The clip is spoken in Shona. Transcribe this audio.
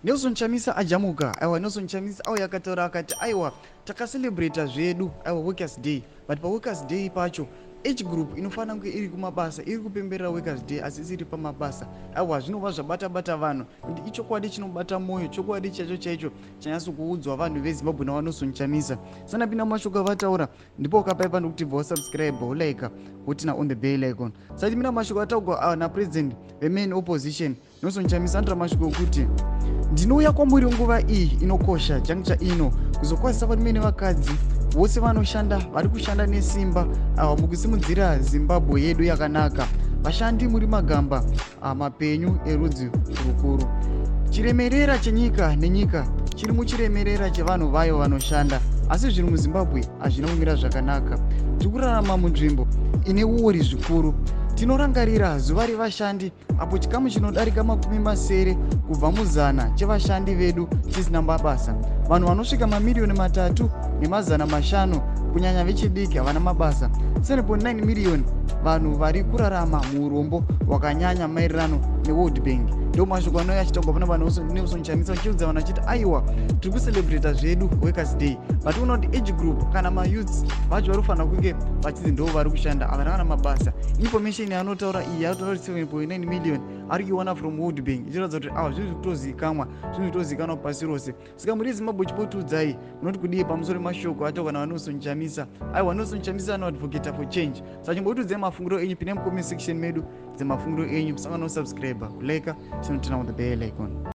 Nelson Chamisa ajamuka. Aiwa, Nelson Chamisa auya akataura akati aiwa takacelebrata zvedu aiwa workers day, but pa workers day pacho age group inofana kunge iri kumabasa, iri kupemberera workers day asi isiri pamabasa. Aiwa, zvinova zvabata vanhu, kuti ichokwadi chinobata moyo, chokwadi chaicho chanyatso kuudzwa vanhu veZimbabwe naNelson Chamisa. Sana pinda mashoko avataura ndipo ukapaipa ndokutibva wasubscribe wolaika wotina on the bell icon. Sati mina mashoko ataugwa na president vemain opposition Nelson Chamisa andira mashoko okuti ndinouya kwamuri nguva iyi inokosha juncture ino kuzokwazisa varume nevakadzi vose vanoshanda vari kushanda nesimba mukusimudzira Zimbabwe yedu yakanaka. Vashandi muri magamba mapenyu erudzi rukuru. Chiremerera chenyika nenyika chiri muchiremerera chevanhu vayo vanoshanda, asi zviri muZimbabwe hazvina kumira zvakanaka. Tiri kurarama munzvimbo ine uori zvikuru. Tinorangarira zuva revashandi apo chikamu chinodarika 70 kubva muzana chevashandi vedu chisina mabasa. Vanhu vanosvika 3,500,000 kunyanya vechidiki havana mabasa. 7.9 miriyoni vanhu vari kurarama muurombo hwakanyanya maererano neWorld Bank. Ndo mashoko anouya achitaurwa pana vaNelson Chamisa vachiudza vanhu vachiti aiwa tiri kucelebrata zvedu workers day, but unoona kuti age group kana mayouths vacho vari kufanira kunge vachidzi ndo vari kushanda havana kana mabasa. Information yaanotaura iyi yaataura kuti 7.9 million ari kuiwana from World Bank, ichiratidza kuti zvinhu zvikutozivikanwa, zvinhu zvitozivikanwa pasi rose. Saka muri Zimbabwe chipotiudzai munoti kudii pamusoro mashoko ataurwa naNelson Chamisa. Aiwa, Nelson Chamisa anoadvocata for change. Saka chimbotiudzai mafungiro enyu pinai mucomment section medu dzemafungiro enyu. Musangano subscribe, kuleka, chinotina on the bell icon.